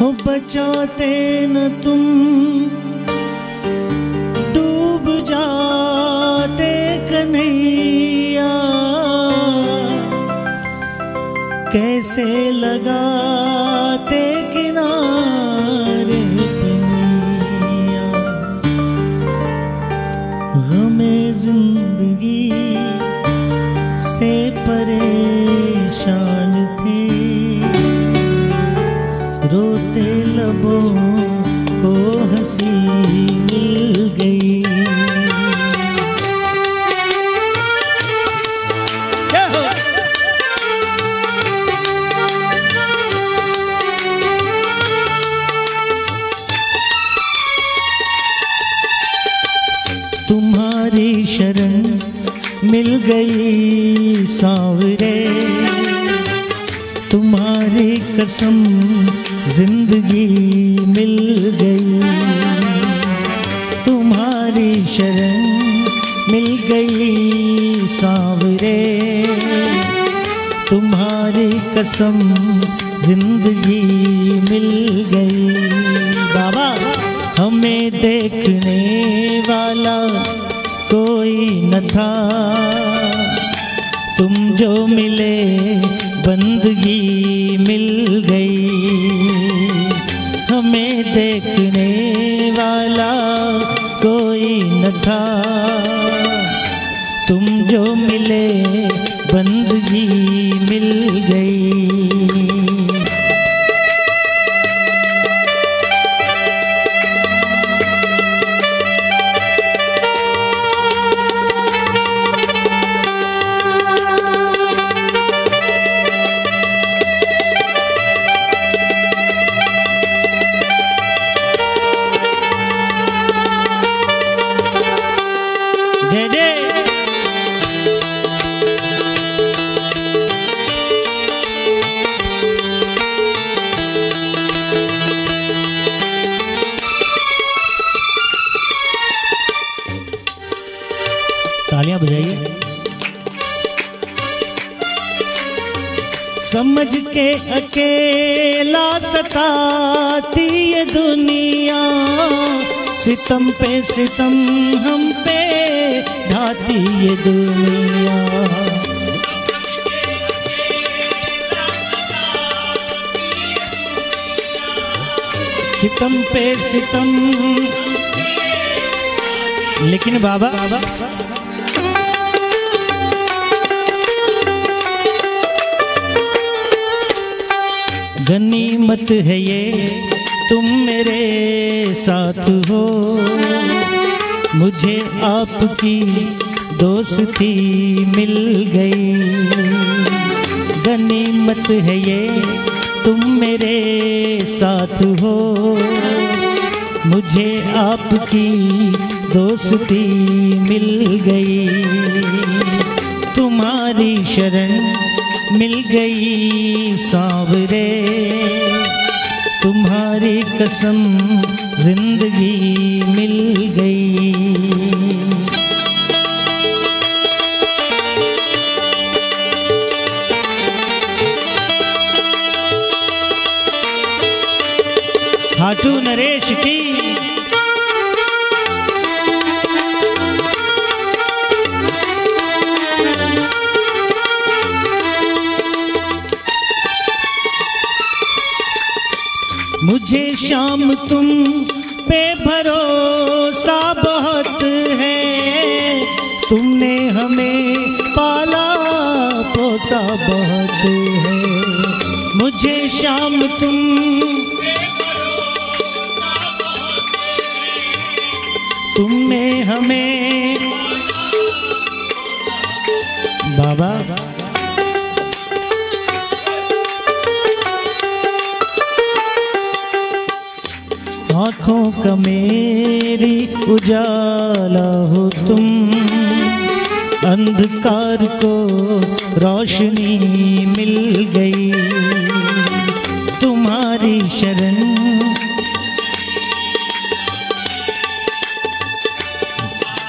हो बचाते न तुम डूब जाते कन्हैया, कैसे लगाते किनारे पनैया। गमे जिंदगी से परेशान थे, रोते लबों को हंसी मिल गई। तुम्हारी शरण मिल गई सांवरे, तुम्हारी कसम जिंदगी मिल गई। तुम्हारी शरण मिल गई सांवरे, तुम्हारी कसम जिंदगी मिल गई। बाबा हमें देखने वाला कोई न था, तुम जो मिले बंदगी मिल गई। हमें देखने वाला कोई न था, तुम जो मिले बंदगी मिल गई। तालियां बजाइए। समझ के अकेला सताती ये दुनिया, सितम पे सितम हम पे ढाती ये दुनिया। सितम पे सितम, लेकिन बाबा गनीमत है ये तुम मेरे साथ हो, मुझे आपकी दोस्ती मिल गई। गनीमत है ये तुम मेरे साथ हो, मुझे आपकी दोस्ती मिल गई। तुम्हारी शरण मिल गई सांवरे, तुम्हारी कसम जिंदगी मिल गई। खाटू नरेश की मुझे शाम तुम पे भरोसा बहुत है, तुमने हमें पाला पोसा बहुत है। मुझे शाम तुमने हमें बाबा आँखों का मेरी उजाला हो तुम, अंधकार को रोशनी मिल गई। तुम्हारी शरण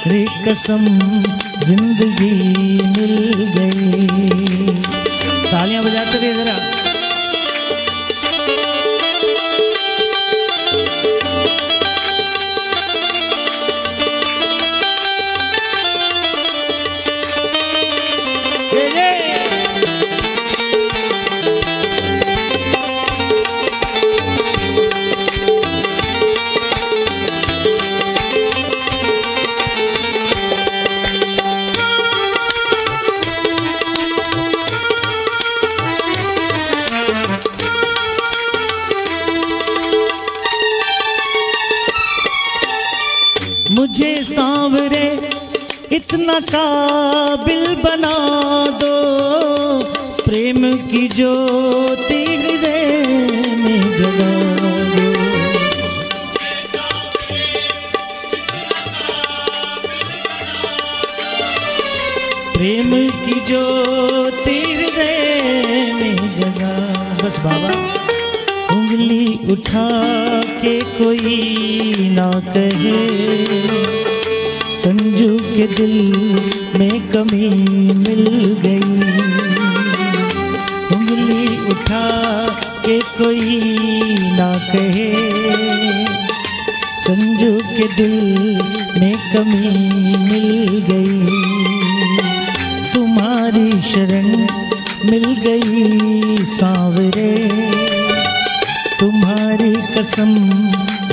रे कसम जिंदगी मिल गई। तालियां बजाते रहिए जरा। मुझे सांवरे इतना काबिल बना दो, प्रेम की ज्योति हृदय में जगा दो। प्रेम की ज्योति हृदय में जगा। बस बाबा उंगली उठा के कोई ना कहे, संजू के दिल में कमी मिल गई। उंगली उठा के कोई ना कहे, संजू के दिल में कमी मिल गई। तुम्हारी शरण मिल गई सांवरे, तुम्हारी कसम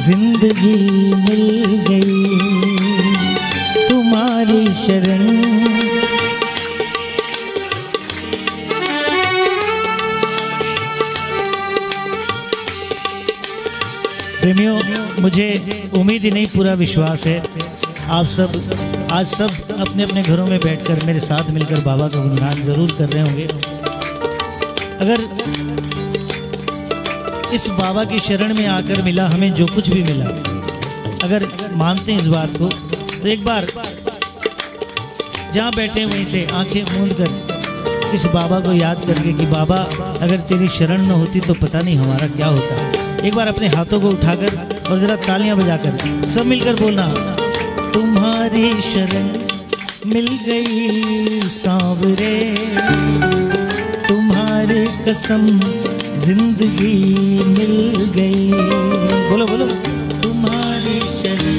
जिंदगी मिल गई। तुम्हारी शरण प्रेमियों, मुझे उम्मीद ही नहीं पूरा विश्वास है आप सब आज सब अपने अपने घरों में बैठकर मेरे साथ मिलकर बाबा का गुणगान जरूर कर रहे होंगे। अगर इस बाबा की शरण में आकर मिला हमें जो कुछ भी मिला, अगर मानते हैं इस बात को, तो एक बार जहाँ बैठे वहीं से आंखें मूंद कर इस बाबा को याद करके कि बाबा अगर तेरी शरण न होती तो पता नहीं हमारा क्या होता। एक बार अपने हाथों को उठाकर और जरा तालियां बजाकर सब मिलकर बोलना, तुम्हारी शरण मिल गई सांवरे, तुम्हारी कसम जिंदगी मिल गई। बोलो बोलो, तुम्हारी शरण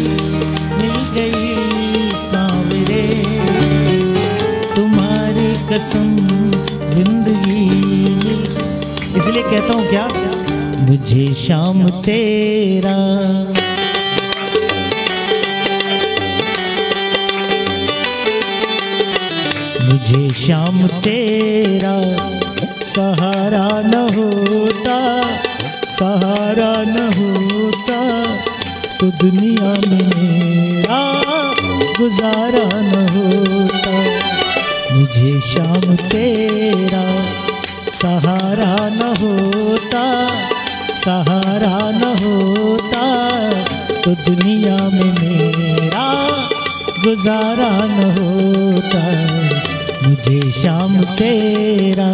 मिल गई सांवरे, तुम्हारी कसम जिंदगी मिल। इसलिए कहता हूँ क्या, मुझे शाम तेरा मुझे शाम तेरा सहारा न होता, सहारा न होता तो दुनिया में मेरा गुजारा न होता। मुझे शाम तेरा सहारा न होता, सहारा न होता तो दुनिया में मेरा गुजारा न होता। मुझे शाम तेरा।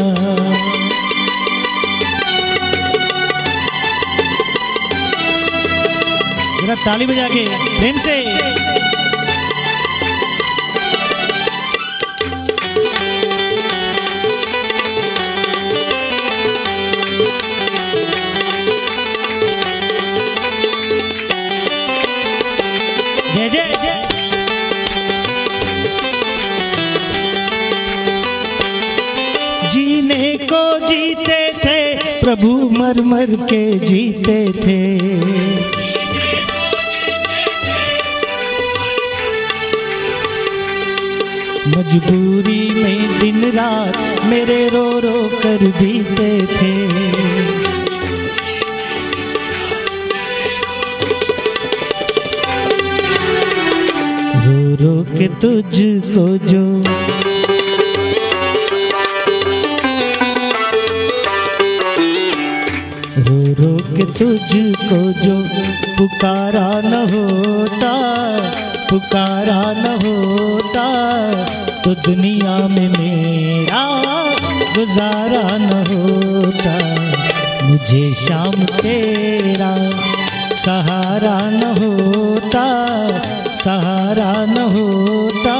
जरा ताली बजा के प्रेम से। जय जय जय। जीने को जीते थे प्रभु, मर मर के जीते थे। मजबूरी में दिन रात मेरे रो रो कर बीते थे। रो रो के तुझको जो रो रो के तुझको जो पुकारा न होता, पुकारा न होता तो दुनिया में मेरा गुजारा न होता। मुझे शाम तेरा सहारा न होता, सहारा न होता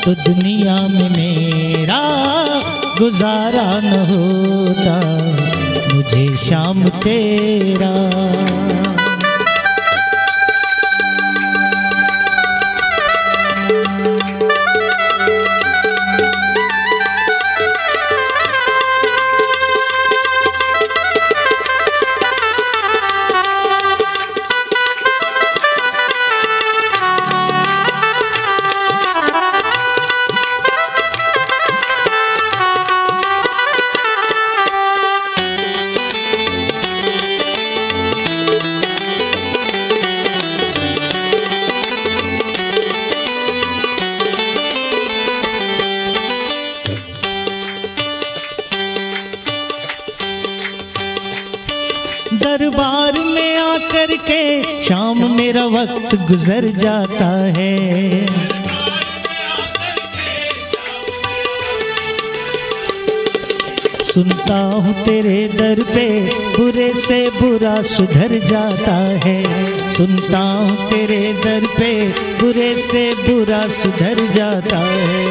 तो दुनिया में मेरा गुजारा न होता। मुझे शाम तेरा। दरबार में आकर के शाम मेरा वक्त गुजर जाता है। सुनता हूँ तेरे दर पे बुरे से बुरा सुधर जाता है। सुनता हूँ तेरे दर पे बुरे से बुरा सुधर जाता है।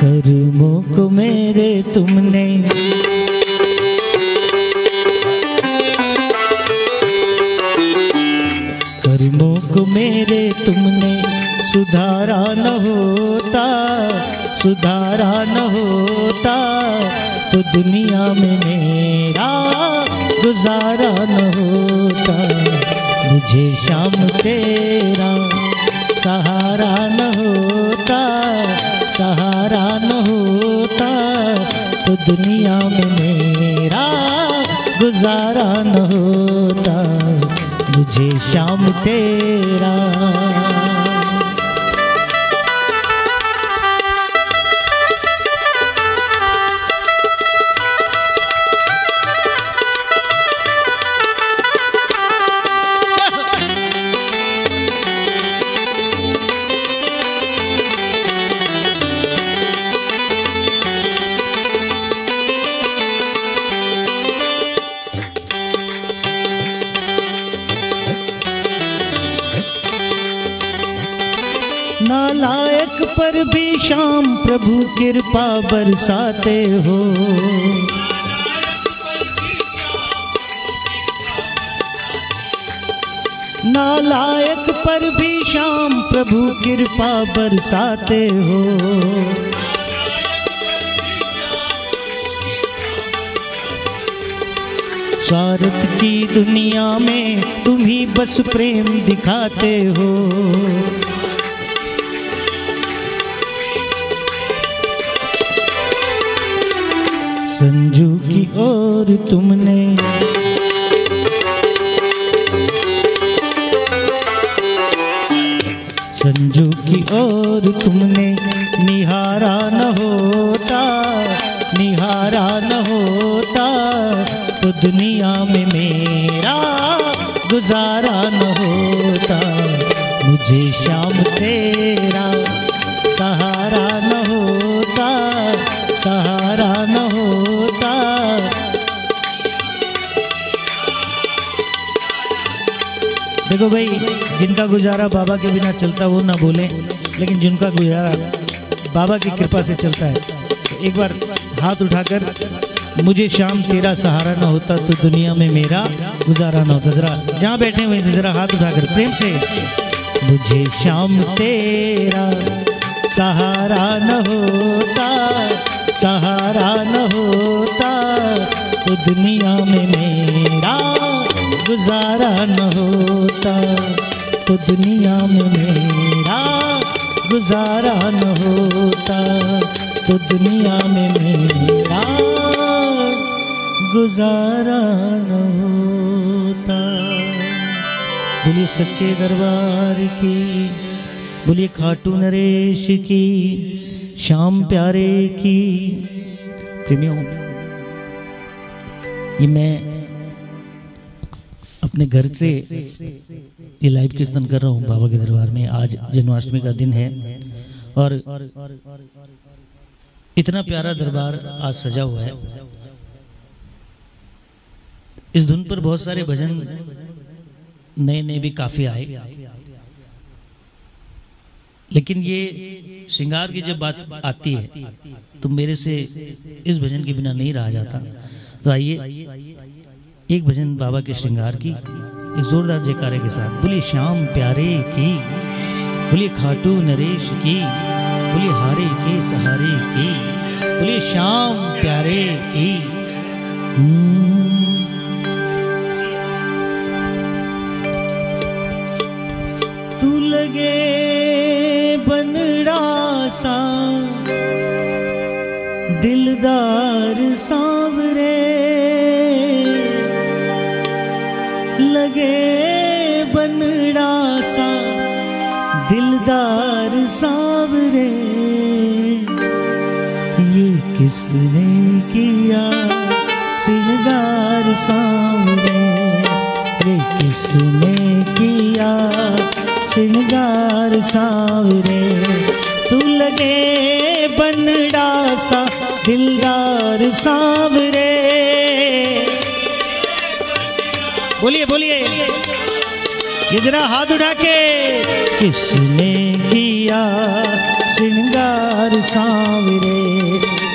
कर्मों को मेरे तुमने कर्मों को मेरे तुमने सुधारा न होता, सुधारा न होता तो दुनिया में मेरा गुजारा न होता। मुझे शाम तेरा सहारा न होता, सहारा न होता तो दुनिया में मेरा गुजारा न होता। मुझे शाम तेरा नालायक पर भी शाम प्रभु कृपा बरसाते हो। नालायक पर भी शाम प्रभु कृपा बरसाते हो। स्वार्थ की दुनिया में तुम ही बस प्रेम दिखाते हो। संजू की ओर तुमने संजू की ओर तुमने निहारा न होता, निहारा न होता तो दुनिया में मेरा गुजारा न होता। मुझे शाम तेरा सहारा न होता, सहारा न होता। देखो भाई, जिनका गुजारा बाबा के बिना चलता वो ना बोले, लेकिन जिनका गुजारा बाबा की कृपा से चलता है तो एक बार हाथ उठाकर मुझे शाम तेरा सहारा ना होता तो दुनिया में मेरा गुजारा ना होता। जरा जहाँ बैठे वहीं से जरा हाथ उठाकर प्रेम से मुझे शाम तेरा सहारा न होता, सहारा न होता तो दुनिया में मेरा गुजारा न होता, तो दुनिया में मेरा गुजारा न होता, तो दुनिया में मेरा गुजारा न होता। बोलिए सच्चे दरबार की, बोलिए खाटू नरेश की, श्याम प्यारे की। प्रेमियों, ये मैं अपने घर से ये लाइव कीर्तन कर रहा हूँ बाबा के दरबार में। आज जन्माष्टमी का दिन है और इतना प्यारा दरबार आज सजा हुआ है। इस धुन पर बहुत सारे भजन नए नए भी काफी आए, लेकिन ये श्रृंगार की जब बात आती है तो मेरे से इस भजन के बिना नहीं रहा जाता। तो आइए एक भजन बाबा के श्रृंगार की एक जोरदार जयकारे के साथ। बोलिए श्याम प्यारे की, बोलिए खाटू नरेश की, बोलिए हारे के सहारे की, बोलिए श्याम प्यारे की। तू लगे बनड़ा सा दिलदार सांवरे, लगे बनड़ा सा दिलदार सांवरे, ये किसने किया श्रृंगार सांवरे, किसने किया श्रृंगार सांवरे, तू लगे बनड़ा सा दिलदार सांवरे। बोलिए बोलिए ये जरा हाथ उठा के। किसने किया श्रृंगार सांवरे,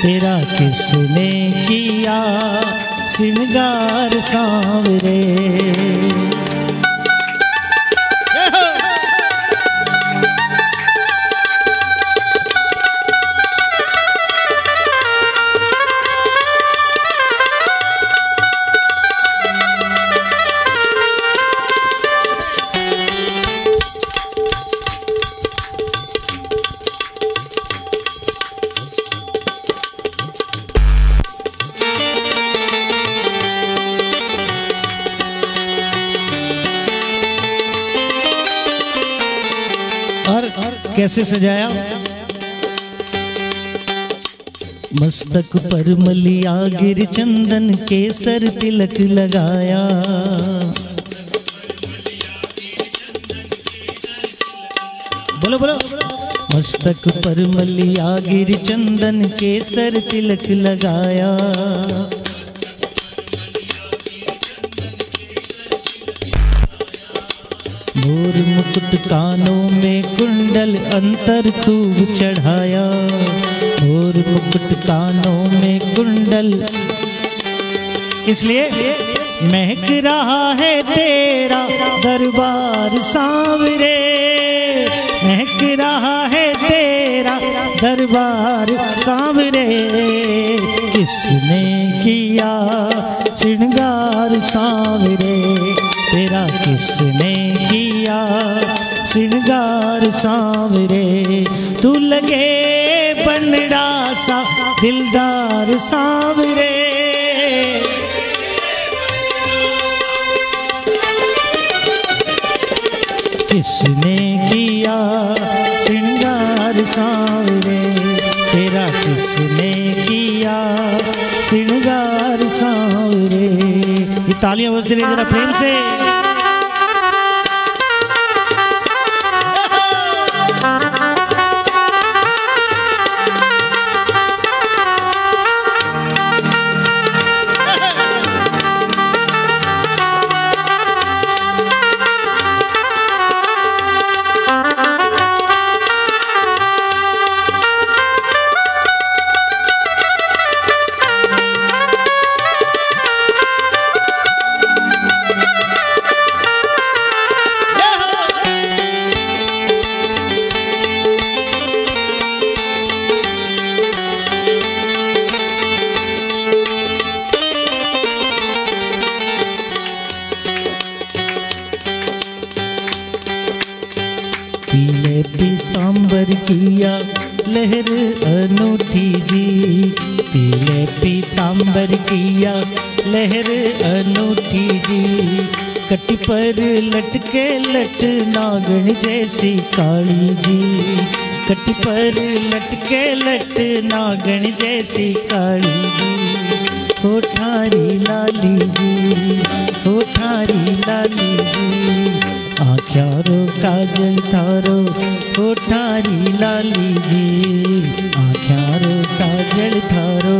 तेरा किसने किया श्रृंगार सांवरे। कैसे सजाया? मस्तक पर मलिया गिर चंदन केसर तिलक लगाया, बोलो बोलो। मस्तक पर मलिया गिर चंदन केसर तिलक लगाया, मोर मुकुट कानों में कुंडल अंतर खूब चढ़ाया, मोर मुकुट कानों में कुंडल, इसलिए महक रहा है तेरा दरबार सांवरे, महक रहा है तेरा दरबार सांवरे। किसने किया श्रृंगार सांवरे, तेरा किसने किया श्रृंगार सांवरे, तू लगे बनड़ा सा दिलदार सांवरे। किसने किया श्रृंगार सांवरे, तेरा किसने किया श्रृंगार सांवरे। ये तालियां बजती रही जरा प्रेम से। पीतांबर किया लहर अनूठी जी, पीले पीतांबर किया लहर अनूठी जी, कटी पर लटके लट नागन जैसी काली जी, कटी पर लटके लट नागन जैसी काली जी। हो ठारी लाली जी, हो ठारी लाली जी, आँख्यारो काजल थारो हो ठारी लाली जी, आँख्यारो काजल थारो।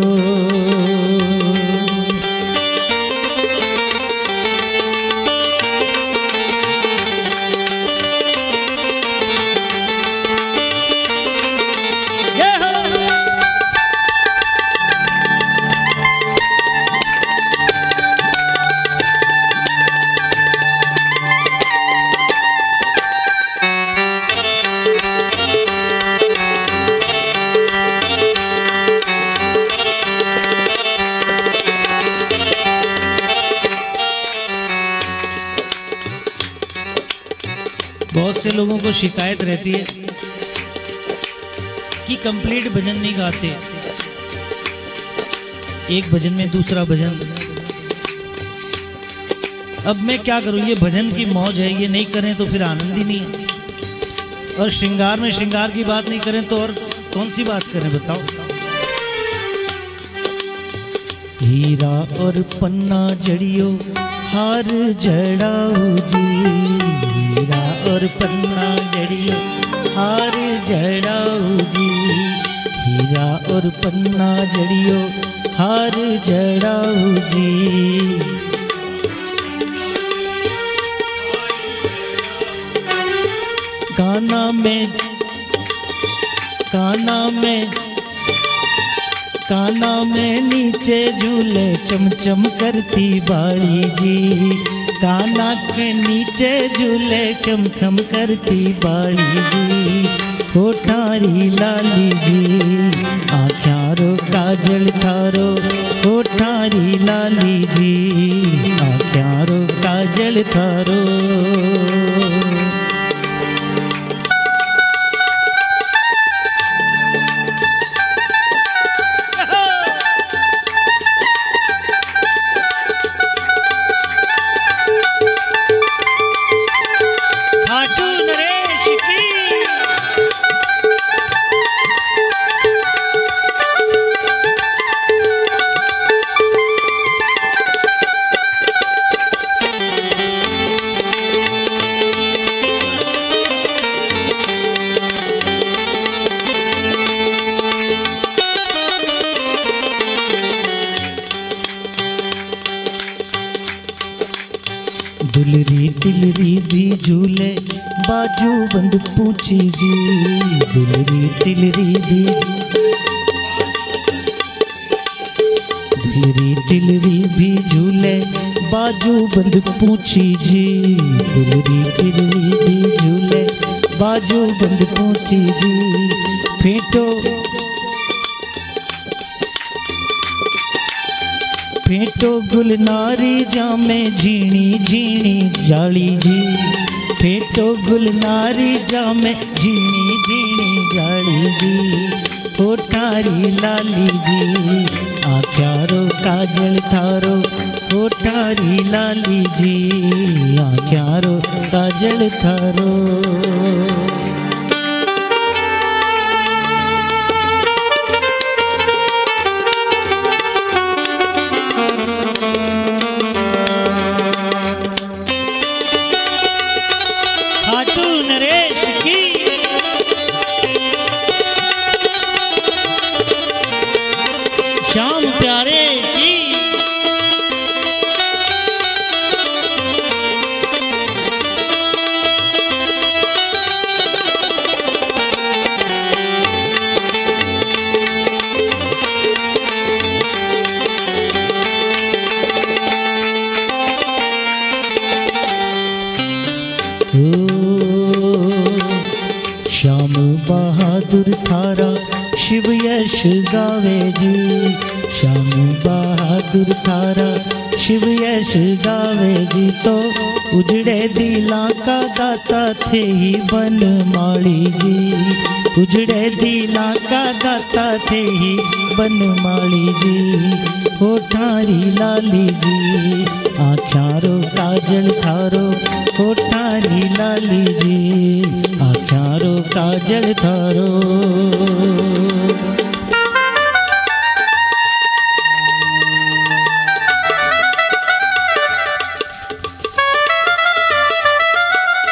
बहुत से लोगों को शिकायत रहती है कि कंप्लीट भजन नहीं गाते, एक भजन में दूसरा भजन। अब मैं क्या करूं, ये भजन की मौज है, ये नहीं करें तो फिर आनंद ही नहीं है। और श्रृंगार में श्रृंगार की बात नहीं करें तो और कौन सी बात करें बताओ। हीरा और पन्ना जड़ियो हार जड़ाऊ जी, हीरा और पन्ना जड़ियो हार जड़ाऊ जी, हीरा और पन्ना जड़ियो हार जड़ाऊ जी। काना में नीचे झूले चमचम करती बाड़ी जी, काना के नीचे झूले चमचम करती बाड़ी जी। होठारी लाली जी आँख्यारो काजल थारो, होठारी लाली जी आँख्यारो काजल थारो। दुलरी तिलरी भी झूले बाजू बंद पूछी जी, दुलरी तिलरी भी, दुलरी तिलरी भी झूले बाजू बंद पूछी जी, दुलरी तिलरी भी झूले बाजू बंद पूछी जी। फेंटो फेंटो गुलनारी जामे झीणी झीणी जाली जी, फेंटो गुलनारी जामे झीणी झीणी जाली जी। होठारी लाली जी आँख्यारो काजल थारो, होठारी लाली जी आँख्यारो काजल थारो। श्याम प्यारे की श्याम बहादुर थारा शिव यश गावे जी, श्याम बहादुर थारा शिव यश गावे जी। तो उजड़े दिला का दाता थे ही बनमाली जी, उजड़े दिला का दाता थे ही बनमाली जी। होठारी लाली जी आँख्यारो काजल थारो, होठारी लाली जी आँख्यारो काजल थारो।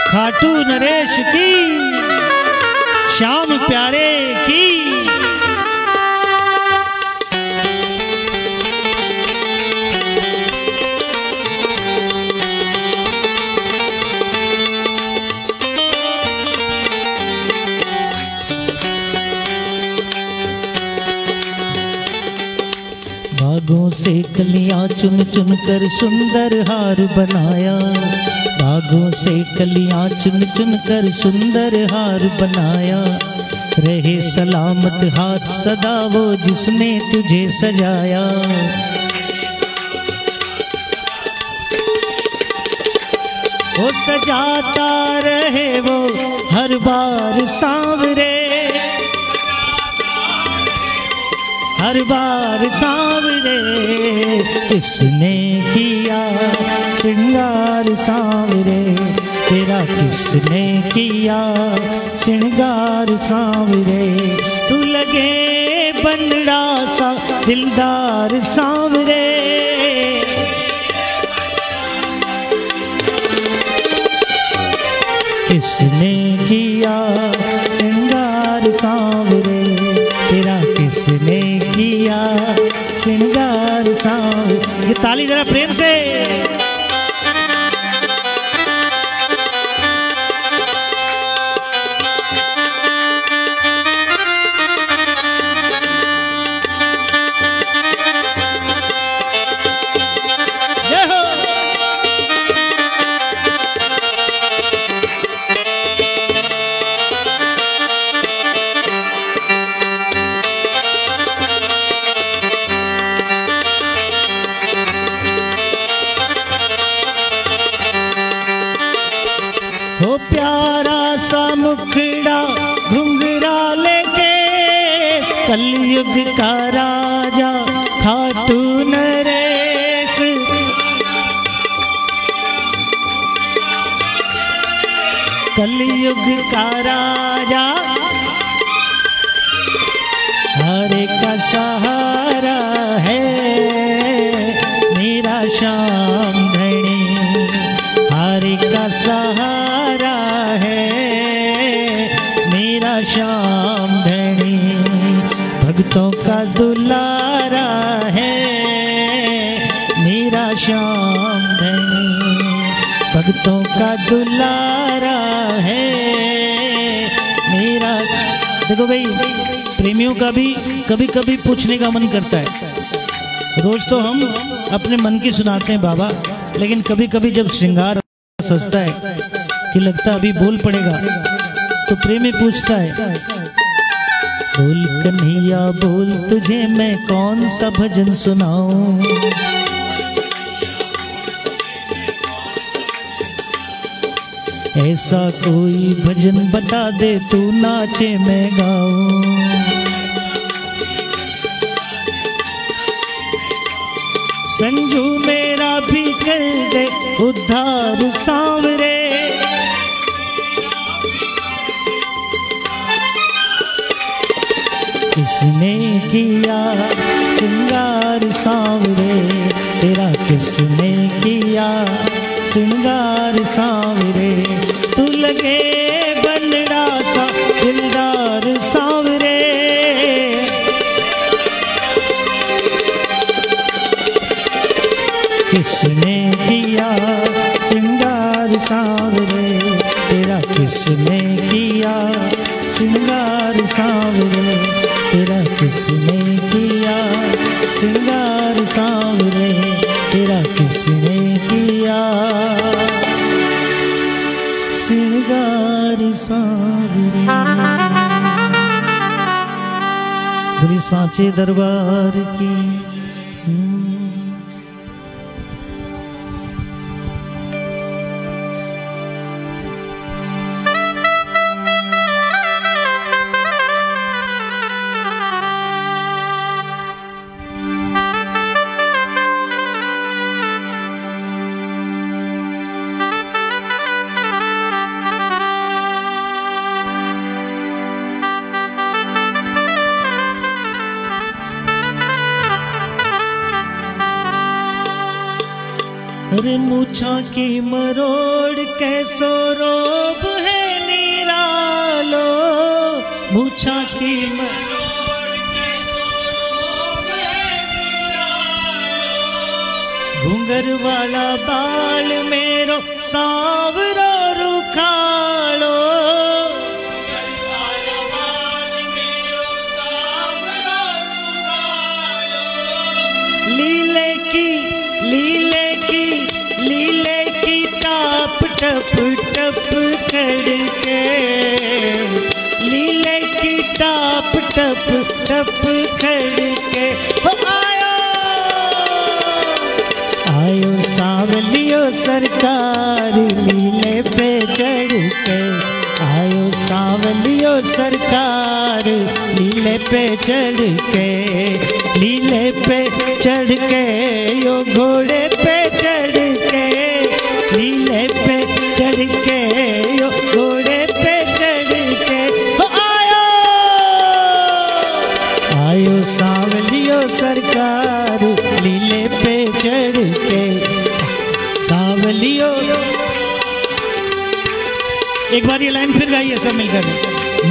खाटू नरेश की, श्याम प्यारे की। बागों से कलियां चुन चुन कर सुंदर हार बनाया, बागों से कलियां चुन चुन कर सुंदर हार बनाया। रहे सलामत हाथ सदा वो जिसने तुझे सजाया, वो सजाता रहे वो हर बार सांवरे, हर बार सांवरे। किसने किया श्रृंगार सांवरे, तेरा किसने किया श्रृंगार सांवरे। तू लगे बंदड़ा सा दिलदार सांवरे। किसने किया श्रृंगार सांवरे, तेरा किसने किया श्रृंगार सांवरे। ये ताली जरा प्रेम से। प्यारा सा मुखड़ा घुंघरा लेके कलयुग का राजा खाटू नरेश। कलयुग का राजा हरे का सहारा है मेरा श्याम धनी। हरे का सहारा है मेरा श्याम धनी। भक्तों का दुलारा है मेरा श्याम धनी। भक्तों का दुलारा है मेरा। देखो भाई, प्रेमियों का भी कभी कभी पूछने का मन करता है। रोज तो हम अपने मन की सुनाते हैं बाबा, लेकिन कभी कभी जब श्रृंगार सजता है कि लगता अभी बोल पड़ेगा, तो प्रेमी पूछता है, बोल कन्हैया बोल तुझे मैं कौन सा भजन सुनाऊं। ऐसा कोई भजन बता दे तू नाचे मैं गाऊं। संजू मेरा भी कर दे उद्धार सांवरे। किसने किया श्रृंगार सांवरे, तेरा किसने किया श्रृंगार सांवरे। तू लगे बनड़ा सा दिलदार सांवरे। किसने किया श्रृंगार सांवरे, तेरा किसने किया श्रृंगार सांवरे। तेरा किसने किया श्रृंगार सांवरे, तेरा किसने किया श्रृंगार सांवरे। बोली सांचे दरबार की। अरे मूछा की मरोड़ कैसो रोब है निरालो। मूछा की मरोड़ कैसो रोब है निरालो। घूंगर वाला बाल मेरो सांवरो रुखालो। लीले की टप टप करके। लीले की टाप टप टप करके। आयो सांवलियो सरकार लीले पे चढ़ के। आयो सांवलियो सरकार लीले पे चढ़ के। लीले पे चढ़ के यो घोड़े पे चढ़ के। लीले पे चढ़ के यो घोड़े पे चढ़ के। आयो सांवलियो सरकार एक बार ये लाइन फिर गाइए सब मिलकर।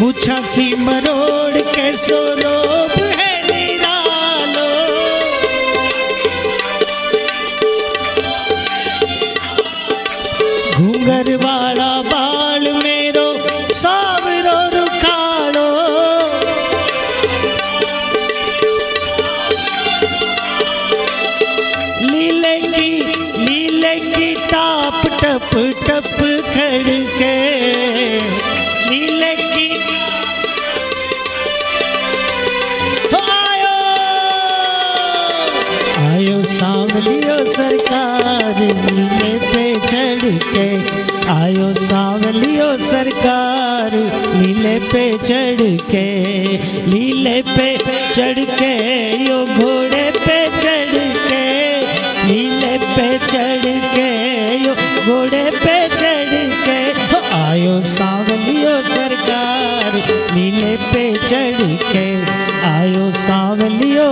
मुछा की मरोड़ के सोलोप है निरालो, घूंगर वाला बाल मेरो सावरो रुखाड़ो, लीले की टाप टप टप खड़के, नीले की आयो सांवलियो सरकार नीले पे चढ़ के, आयो सांवलियो सरकार नीले पे चढ़ के, नीले पे चढ़ के यो घोड़े पे चढ़ के, नीले पे चढ़ के यो घोड़े पे चढ़ के, आयो सांवलियो सरकार नीले पे चढ़ के, आयो सांवलियो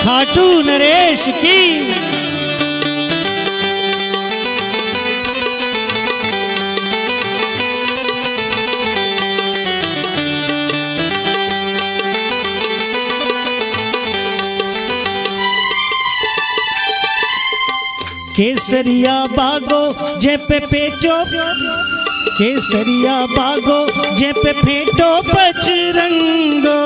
खाटू नरेश की। केसरिया बागो जे पे पेचो, केसरिया बागो जे पे फेंटो पचरंगो,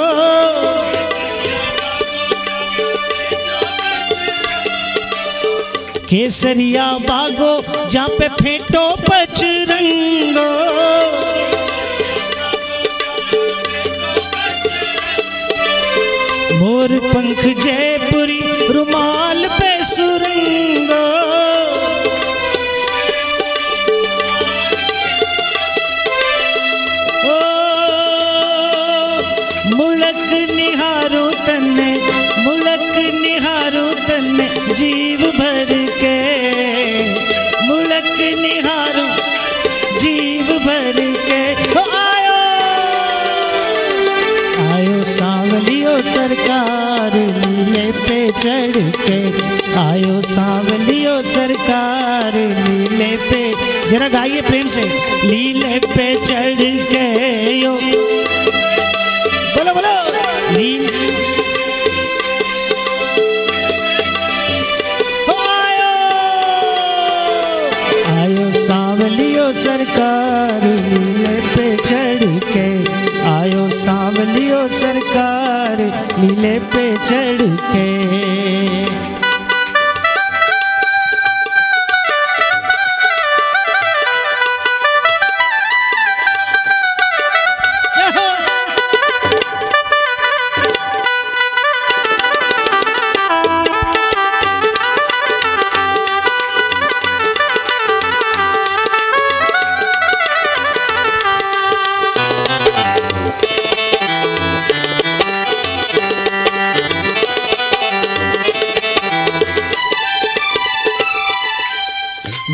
केसरिया बागो जहाँ पे फेंटो पचरंगो, मोर पंख जयपुरी रुमाल पे सुरंगो, ओ मुलक निहारो तन्ने, मुलक निहारो तन्ने जीव भर के, मुलक निहारो जीव भर के, आयो आयो सांवलियो सरकार नीले पे चढ़ के, आयो सांवलियो सरकार नीले पे, जरा गाइए प्रेम से, नीले पे चढ़ के यो, बोलो बोलो सरकार नीले पे चढ़ के, आयो सांवलियो सरकार नीले पे चढ़ के।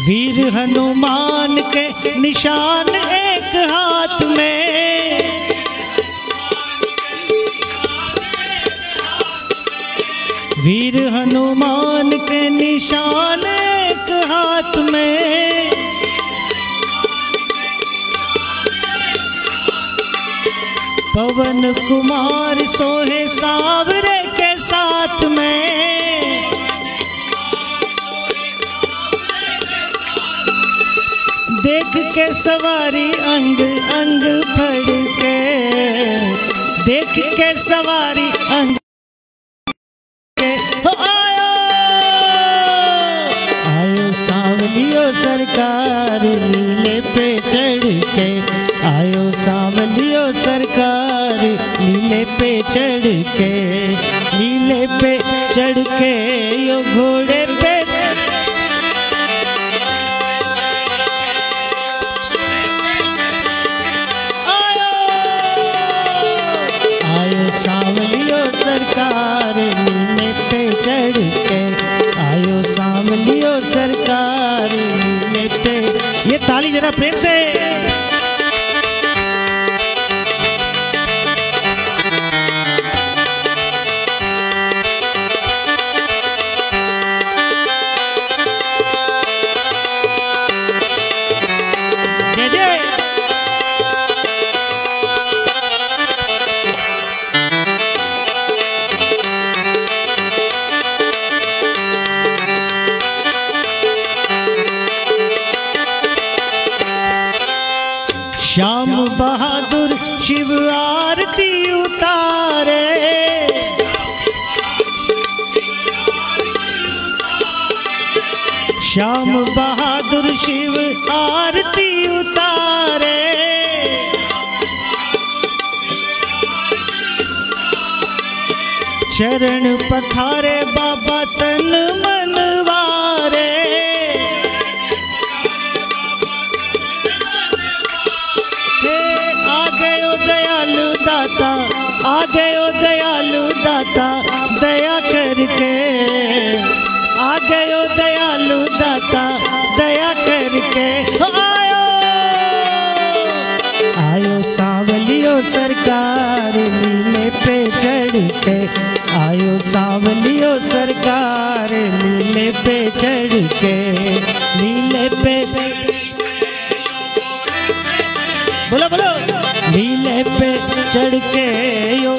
वीर हनुमान के निशान एक हाथ में, वीर हनुमान के निशान एक हाथ में, पवन कुमार सोहे सावरे के साथ में, देख के सवारी अंग अंग फड़ के, देख के सवारी अंग के, आयो आयो सांवलियो सरकार नीले पे चढ़ के, आयो सांवलियो सरकार नीले पे चढ़ के, नीले पे चढ़ के यो घोड़े पे, आयो जरा प्रेम से। श्याम बहादुर शिव आरती उतारे, श्याम बहादुर शिव आरती उतारे, चरण पखारे बाबा तन मनवारे, आ गए ओ दयालु दाता दया करके, आ गए ओ दयालु दाता दया करके। आयो आयो सांवलियो सरकार नीले पे चढ़ के, आयो सांवलियो सरकार नीले पे चढ़ के, नीले पे बोलो बोलो नीले पे चढ़ के यो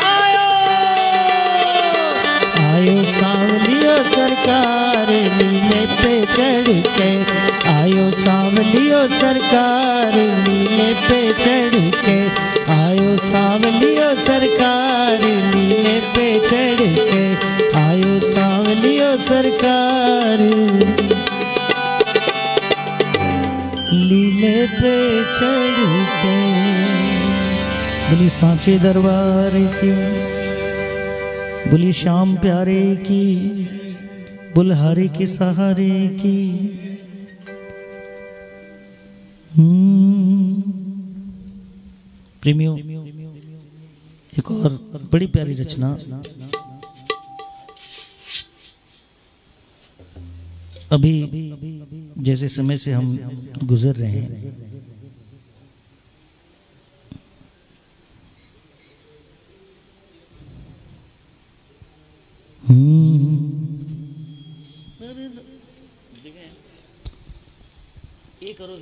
आयो, आयो सांवलियो सरकार नीले पे चढ़ के, आयो सांवलियो सरकार नीले पे चढ़ के, आयो सांवलियो सरकार नीले पे चढ़ के, आयो सांवलियो सरकार लीले पे चढ़ के। बोली सांचे दरबार की, बोली श्याम प्यारे की, बुल्हारे के सहारे की। प्रेमियों, एक और बड़ी प्यारी रचना अभी जैसे समय से हम गुजर रहे हैं, करो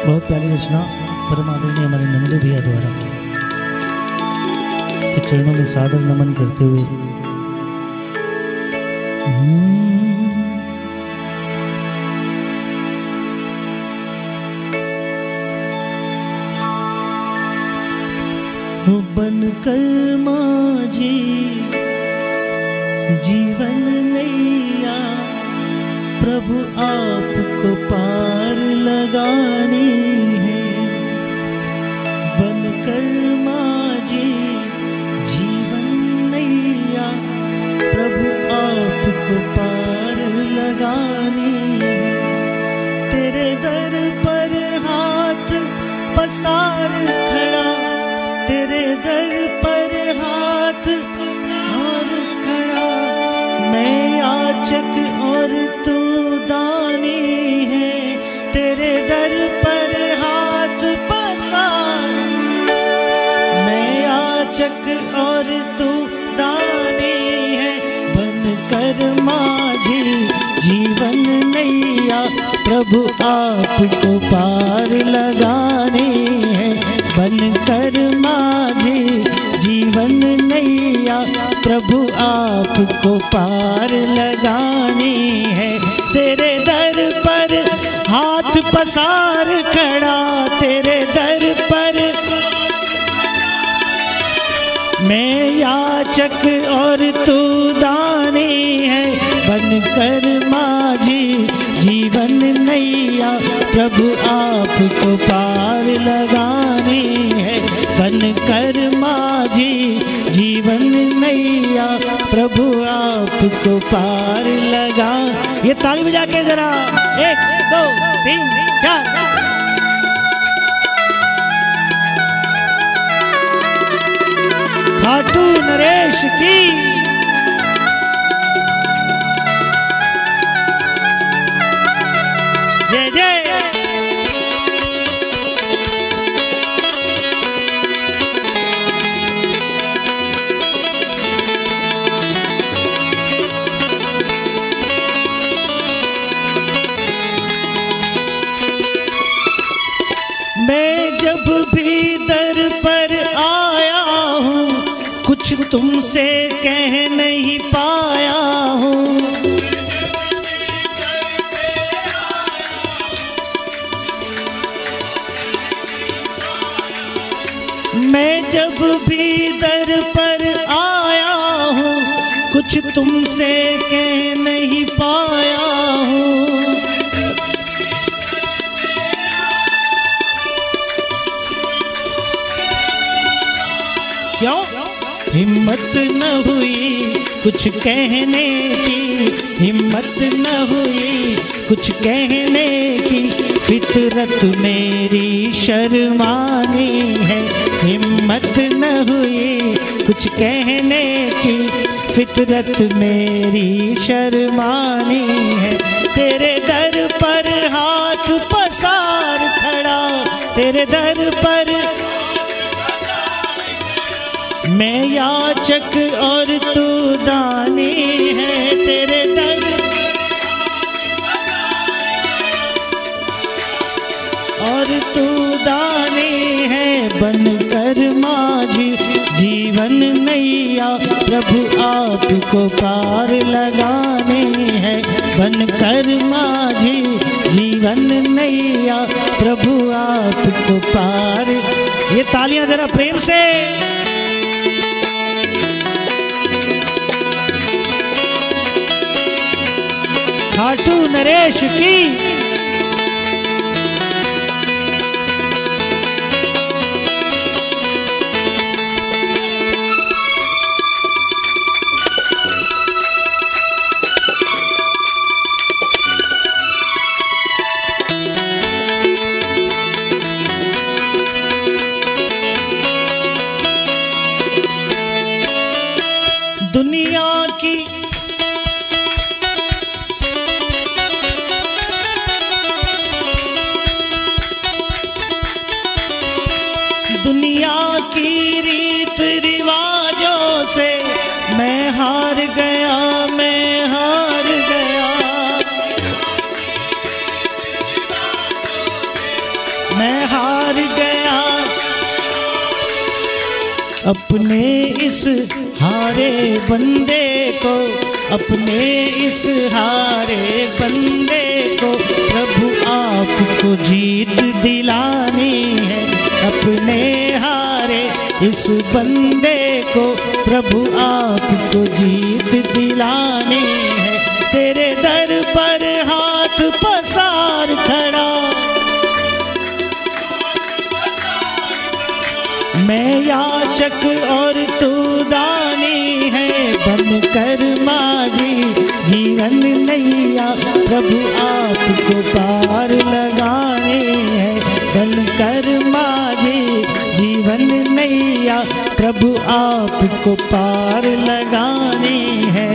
बहुत प्यारी रचना परम आदरणीय हमारे नंदू भैया द्वारा के चरणों में सादर नमन करते हुए बनकर माझी जीवन नैया प्रभु आपको पार लगानी है। बनकर माझी जीवन नैया प्रभु आपको पार लगानी है। तेरे दर पर हाथ पसार खड़ा, तेरे दर पर हाथ और खड़ा, मैं याचक और तू दानी है। तेरे दर पर हाथ पसार, मैं याचक और तू दानी है। बनकर माझी जीवन नैया प्रभु आपको पार लगानी है। बनकर माझी जीवन नैया प्रभु आपको पार लगानी है। तेरे दर पर हाथ पसार खड़ा, तेरे दर पर मैं याचक याचक और तू दानी है, बनकर माझी जीवन नैया प्रभु आपको पार लगानी है। बनकर माझी जीवन नैया प्रभु आपको पार लगा। ये ताली बजा के जरा 1 2 3 4। खाटू नरेश की जय जय। मैं जब भी दर पर आया हूँ, कुछ तुमसे कह नहीं पाया हूँ। मैं जब भी दर पर आया हूँ, कुछ तुमसे कह नहीं पाया हूँ। क्यों? हिम्मत न हुई कुछ कहने की, हिम्मत न हुई कुछ कहने की, फितरत मेरी शर्मानी है। हिम्मत न हुई कुछ कहने की, फितरत मेरी शर्मानी है। तेरे दर पर हाथ पसार खड़ा, तेरे दर पर मैं याचक और तू दानी है। तेरे दर और तू दानी है, बनकर माझी जीवन नैया प्रभु आपको पार लगाने है। बनकर माझी जीवन नैया प्रभु आपको पार। ये तालियां जरा प्रेम से। खाटू नरेश की दुनिया की दुनिया की रीत रिवाजों से मैं हार गया, मैं हार गया। मैं हार गया अपने इस हारे बंदे को, अपने इस हारे बंदे को प्रभु आपको जीत दिलानी है। अपने हारे इस बंदे को प्रभु आपको जीत दिलानी है। तेरे दर पर हाथ पसार खड़ा, मैं याचक और तू दानी है। बनकर माझी जीवन नैया प्रभु आपको पार लगाने है। बनकर माझी जीवन नैया प्रभु आपको पार लगाने है।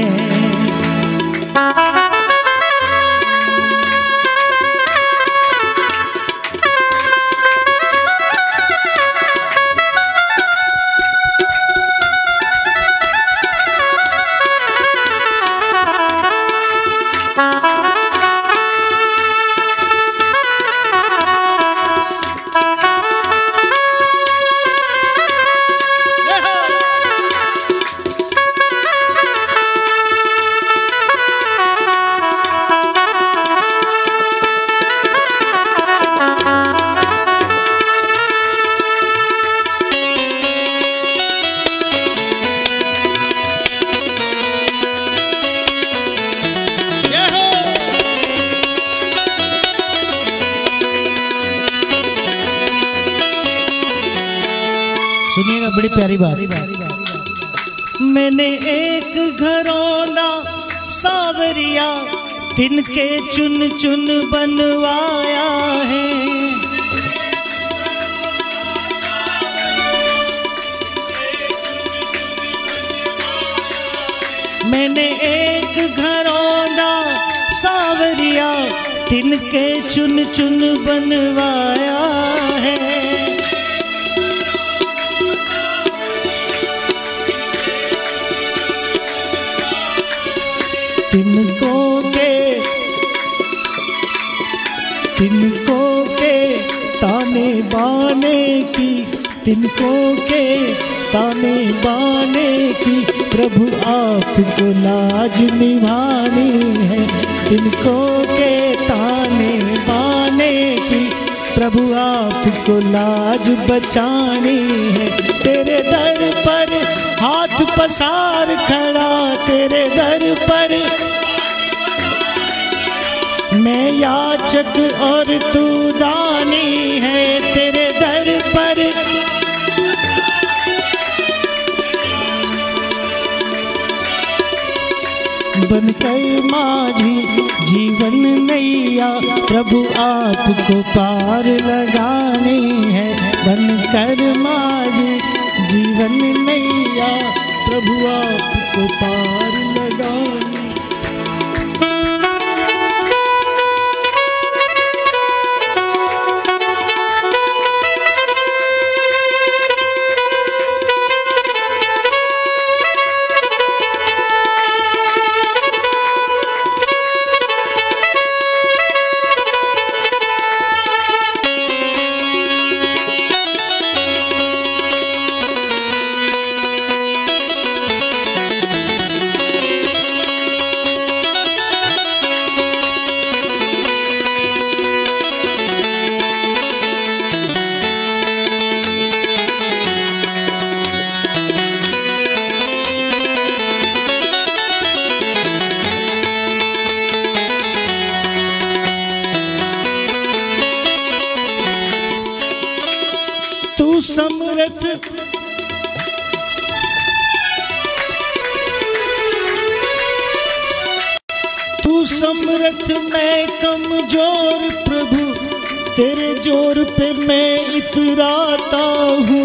बड़ी प्यारी बात। मैंने एक घरौंदा सावरिया तिनके चुन चुन बनवाया है। मैंने एक घरौंदा सावरिया तिनके चुन चुन बनवाया है। तिनको के ताने बाने की, तिनको के ताने बाने की प्रभु आपको लाज निभानी है। तिनको के ताने बाने की प्रभु आपको लाज बचानी है। तेरे दर पर हाथ पसार खड़ा, तेरे दर पर मैं याचक और तू दानी है। तेरे दर पर बनकर माझी जीवन नैया प्रभु आपको पार लगानी है। बनकर माझी जीवन नैया प्रभु आपको पार लगानी। समर्थ तू समर्थ मैं कमजोर प्रभु, तेरे जोर पे मैं इतराता हूँ।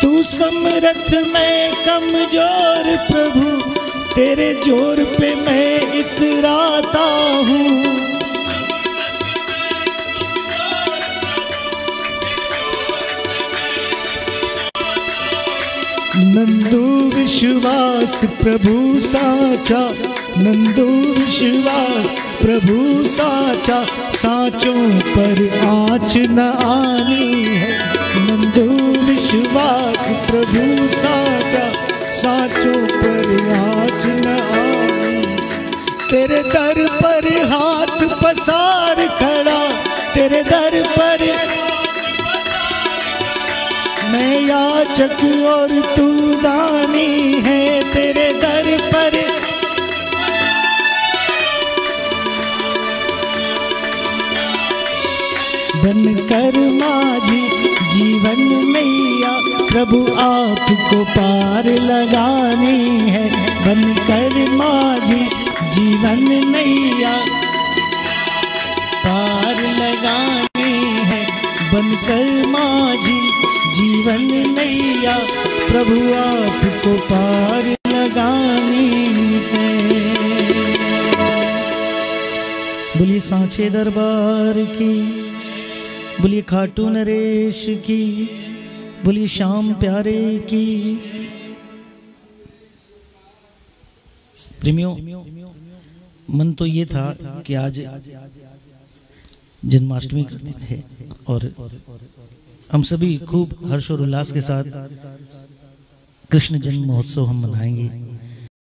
तू समर्थ मैं कमजोर प्रभु, तेरे जोर पे मैं इतराता हूँ। नंदू विश्वास प्रभु साचा, नंदू विश्वास प्रभु साचा, साँचों पर आँच न आनी है। नंदू विश्वास प्रभु साचा, साँचों पर आँच न आनी। तेरे दर पर हाथ पसार खड़ा, तेरे दर पर मैं याचक और तू दानी है। तेरे दर पर बनकर माझी जीवन मैया प्रभु आपको पार लगानी है। बनकर माझी जीवन मैया पार लगानी है। बनकर माझी जीवन नैया प्रभु आपको पार लगानी है। बोलिए सांचे दरबार की, बोलिए खाटू नरेश की, बोलिए श्याम प्यारे की। प्रेमियों, मन तो ये था कि आज जन्माष्टमी करते थे और हम सभी खूब हर्ष और उल्लास के साथ कृष्ण जन्म महोत्सव हम मनाएंगे।